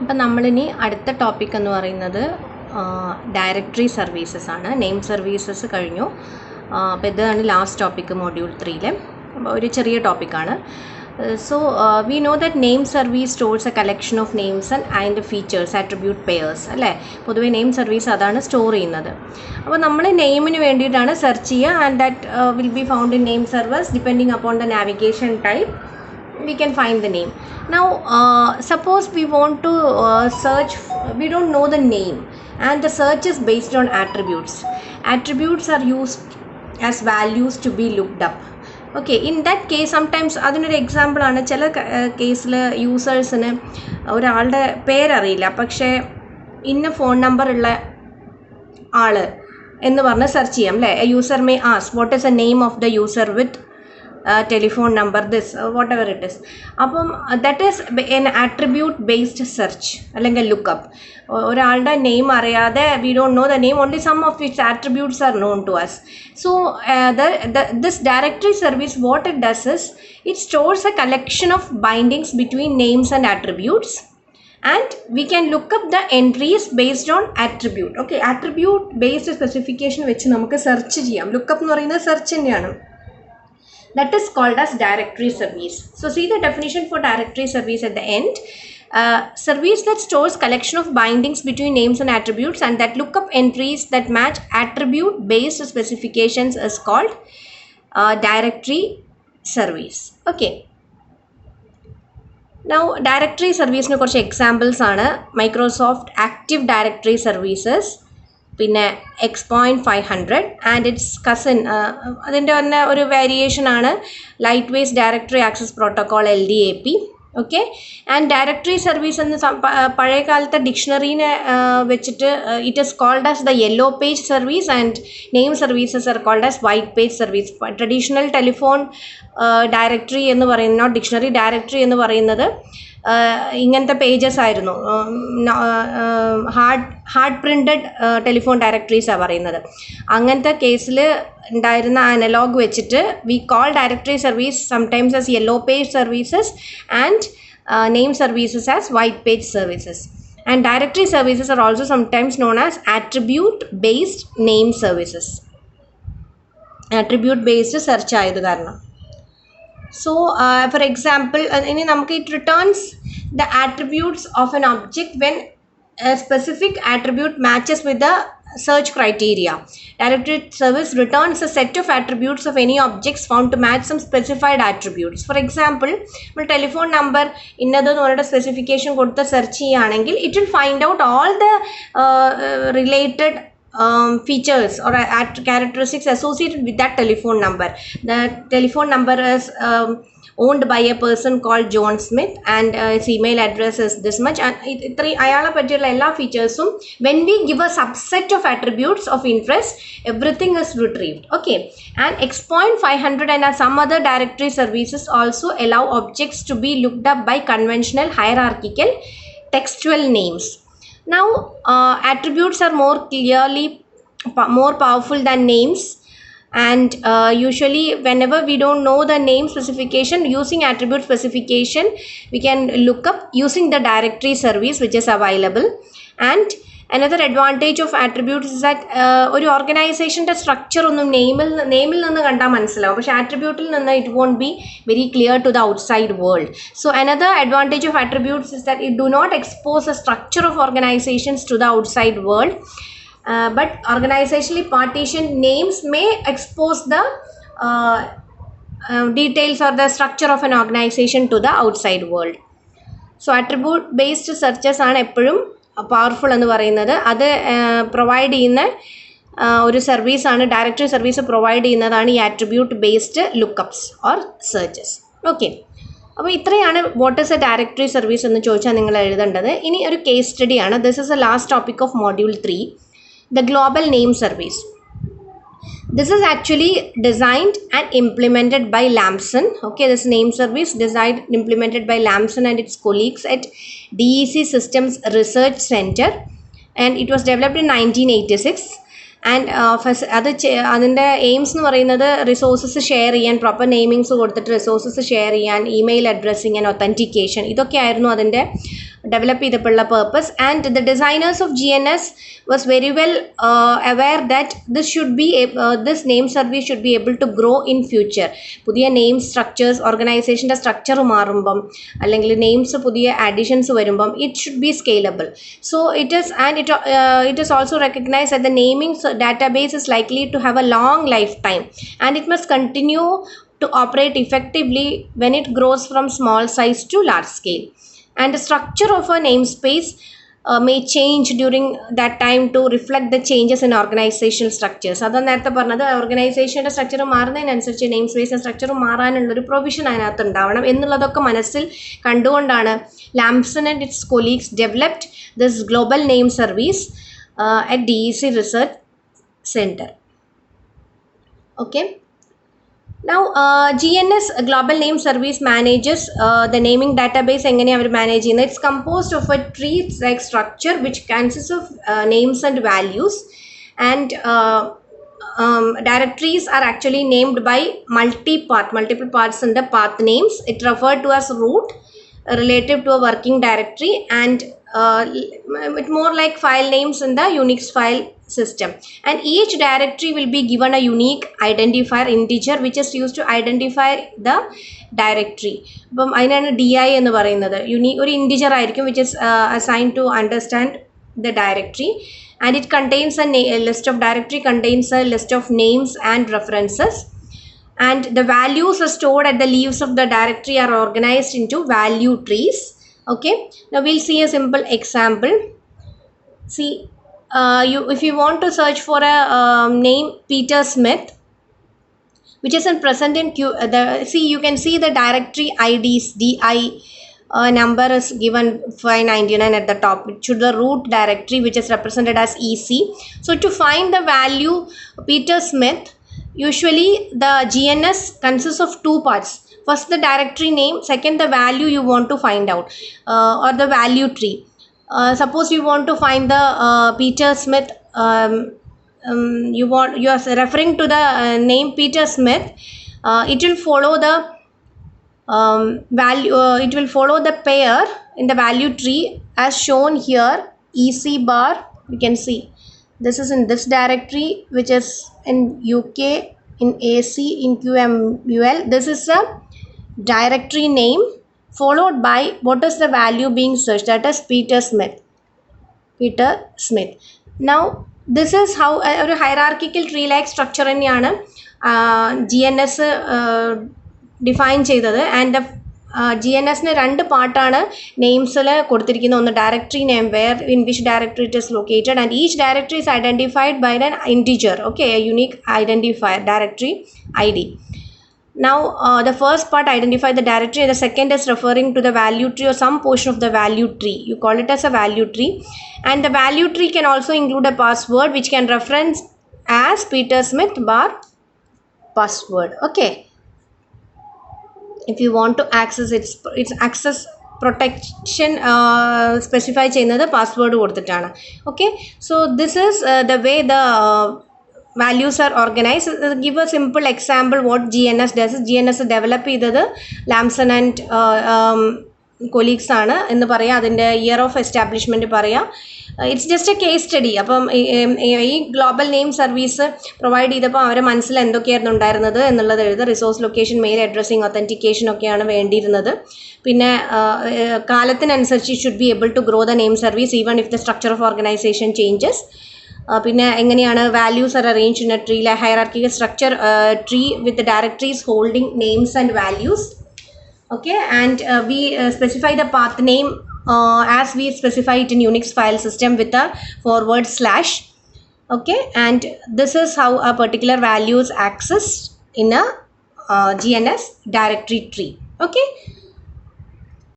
അപ്പം നമ്മളിനി അടുത്ത ടോപ്പിക് എന്ന് പറയുന്നത് ഡയറക്ടറി സർവീസസ് ആണ്. നെയിം സർവീസസ് കഴിഞ്ഞു. അപ്പോൾ ഇതാണ് ലാസ്റ്റ് ടോപ്പിക് മൊഡ്യൂൾ 3-ലെ. അപ്പോൾ ഒരു ചെറിയ ടോപ്പിക്കാണ്. So we know that name service stores a collection of names and അതിൻ്റെ ഫീച്ചേഴ്സ് ആട്രിബ്യൂട്ട് പെയേഴ്സ് അല്ലേ. പൊതുവേ നെയിം സർവീസ് അതാണ് സ്റ്റോർ ചെയ്യുന്നത്. അപ്പോൾ നമ്മൾ നെയിമിന് വേണ്ടിയിട്ടാണ് സെർച്ച് ചെയ്യുക and that will be found in name service depending upon the navigation type. We can find the name. Now suppose we want to search, we don't know the name and the search is based on attributes. Attributes are used as values to be looked up. Okay, in that case sometimes അതിനൊരു example ആണ്, ചില കേസിൽ യൂസേഴ്സിന് ഒരാളുടെ പേരറിയില്ല, പക്ഷേ ഇന്ന phone number ഉള്ള ആൾ എന്ന് പറഞ്ഞ് സെർച്ച് ചെയ്യാം അല്ലേ. User may ask what is a name of the user with telephone number this whatever it is. അപ്പം that is an attribute based search അല്ലെങ്കിൽ ലുക്കപ്പ്. ഒരാളുടെ നെയിം അറിയാതെ we don't know the name, only some of its attributes are known to us. So this directory service what it does is it stores a collection of bindings between names and attributes and we can look up the entries based on attribute. Okay, attribute based specification വെച്ച് നമുക്ക് search ചെയ്യാം. Lookup എന്ന് പറയുന്നത് search തന്നെയാണ്. That is called as directory service. So see the definition for directory service at the end. Service that stores collection of bindings between names and attributes and that look up entries that match attribute based specifications is called directory service. Okay. Now directory service ne korchu examples aanu Microsoft Active Directory Services, പിന്നെ X.500 and it's cousin. അതിൻ്റെ തന്നെ ഒരു variation ആണ് light weight directory access protocol LDAP. Okay, and directory service എന്ന് പഴയ കാലത്തെ ഡിക്ഷണറീനെ വെച്ചിട്ട് it is called as the yellow page service and name services are called as white page service. Traditional telephone directory എന്ന് പറയുന്ന, not dictionary, directory എന്ന് പറയുന്നത് ഇങ്ങനത്തെ പേജസ് ആയിരുന്നു. ഹാർഡ് പ്രിൻറ്റഡ് ടെലിഫോൺ ഡയറക്ടറീസാണ് പറയുന്നത്. അങ്ങനത്തെ കേസിൽ ഉണ്ടായിരുന്ന അനലോഗ് വെച്ചിട്ട് we call directory service sometimes as yellow page services and name services as white page services. And directory services are also sometimes known as attribute based name services. Attribute based search ആയത് കാരണം. So for example, it returns the attributes of an object when a specific attribute matches with the search criteria. Directory service returns a set of attributes of any objects found to match some specified attributes. For example, telephone number innadu ennu specification kodutha search cheyanengil it will find out all the related features or characteristics associated with that telephone number. The telephone number is owned by a person called John Smith and his email address is this much, and ayala pattiyulla ella features when we give a subset of attributes of interest everything is retrieved. Okay, and X.500 and some other directory services also allow objects to be looked up by conventional hierarchical textual names. Now attributes are more powerful than names, and usually whenever we don't know the name specification, using attribute specification we can look up using the directory service which is available. And another advantage of attributes is that ഒരു ഓർഗനൈസേഷൻ്റെ structure ഒന്നും നെയിമിൽ നിന്ന് കണ്ടാൽ മനസ്സിലാവും, പക്ഷേ ആട്രിബ്യൂട്ടിൽ നിന്ന് it won't be very clear to the outside world. So another advantage of attributes is that it do not expose the structure of organizations to the outside world, but organizationally partitioned names may expose the details or the structure of an organization to the outside world. So attribute based searches ആണ് എപ്പോഴും powerful എന്ന് പറയുന്നത്. അത് provide ചെയ്യുന്ന ഒരു സർവീസാണ്, directory service provide ചെയ്യുന്നതാണ് ഈ attribute based lookups or searches. Okay, അപ്പോൾ ഇത്രയാണ് what is a directory service എന്ന് ചോദിച്ചാൽ നിങ്ങൾ എഴുതേണ്ടത്. ഇനി ഒരു കേസ് സ്റ്റഡിയാണ്. This is a last topic of module 3, the global name service. This is actually designed and implemented by Lamson. Okay, this name service designed and implemented by Lamson and its colleagues at DEC Systems Research Center, and it was developed in 1986. And അതിൻ്റെ AIIMS എന്ന് പറയുന്നത് resources share ചെയ്യാൻ, proper നെയിമിങ്സ് കൊടുത്തിട്ട് resources share ചെയ്യാൻ, email addressing and authentication, ഇതൊക്കെയായിരുന്നു അതിൻ്റെ develop the purpose, and the designers of GNS was very well aware that this should be this name service should be able to grow in future. പുതിയ name structures ഓർഗനൈസേഷൻ്റെ structure മാറുമ്പം അല്ലെങ്കിൽ names പുതിയ additions വരുമ്പം it should be scalable. So it is also recognized that the naming database is likely to have a long lifetime and it must continue to operate effectively when it grows from small size to large scale. And the structure of a namespace may change during that time to reflect the changes in organizational structures. അതാണ് നേരത്തെ പറഞ്ഞത്, ഓർഗനൈസേഷൻ്റെ structure മാറുന്നതിനനുസരിച്ച് name സ്പേസിൻ്റെ structure മാറാനുള്ളൊരു provision അതിനകത്ത് ഉണ്ടാവണം എന്നുള്ളതൊക്കെ മനസ്സിൽ കണ്ടുകൊണ്ടാണ് Lampson and its colleagues developed this global name service at DEC Research Center. Okay. Now GNS Global Name Service manages the naming database. It's composed of a tree-like structure which consists of names and values, and directories are actually named by multiple parts in the path names. It referred to as root relative to a working directory, and it more like file names in the Unix file system. And each directory will be given a unique identifier integer which is used to identify the directory. അപ്പം അതിനാണ് DI എന്ന് പറയുന്നത്. ഒരു integer ആയിരിക്കും which is assigned to understand the directory, and it contains a list of directory contains a list of names and references, and the values are stored at the leaves of the directory are organized into value trees. Okay, now we'll see a simple example. See, if you want to search for a name Peter Smith, which is present in you can see the directory IDs. DI number is given 599 at the top. It should the root directory which is represented as EC. So to find the value Peter Smith, usually the GNS consists of two parts. First the directory name, second the value you want to find out, or the value tree. Suppose you want to find the Peter Smith, you are referring to the name Peter Smith. It will follow the value. It will follow the pair in the value tree as shown here. EC bar, you can see this is in this directory, which is in UK, in AC, in QMUL. This is a directory name followed by what is the value being searched, that is Peter Smith. Now this is how a hierarchical tree like structure തന്നെയാണ് GNS define ചെയ്തത്. and GNSന് രണ്ട് പാർട്ടാണ് നെയിംസിൽ കൊടുത്തിരിക്കുന്നത്. ഒന്ന് directory name, where in which directory it is located, and each directory is identified by an integer, okay, a unique identifier, directory ID. Now the first part identify the directory, and the second is referring to the value tree or some portion of the value tree. You call it as a value tree, and the value tree can also include a password which can reference as Peter Smith bar password. Okay, if you want to access its access protection specify ചെയ്യുന്നത് password കൊടുത്തിട്ടാണ്. Okay, so this is the way the values are organized. Give a simple example what GNS does. GNS develop ചെയ്തത് ലാംസൺ and colleagues ആണ് എന്ന് പറയാം. അതിൻ്റെ year of establishment പറയാം. It's just A case study. അപ്പം ഈ ഗ്ലോബൽ നെയിം സർവീസ് പ്രൊവൈഡ് ചെയ്തപ്പോൾ അവരെ മനസ്സിൽ എന്തൊക്കെയായിരുന്നു ഉണ്ടായിരുന്നത് എന്നുള്ളത് എഴുതുക. Resource location, mail addressing, authentication ഒക്കെയാണ് വേണ്ടിയിരുന്നത്. പിന്നെ കാലത്തിനനുസരിച്ച് should be able to grow the name service even if the structure of organisation changes. പിന്നെ എങ്ങനെയാണ് values are arrange in a tree, hierarchical structure tree with directories holding names and values. Okay, and we specify the path name as we specify it in Unix file system with a /. Okay, and this is how a particular value is accessed in a GNS directory tree. Okay.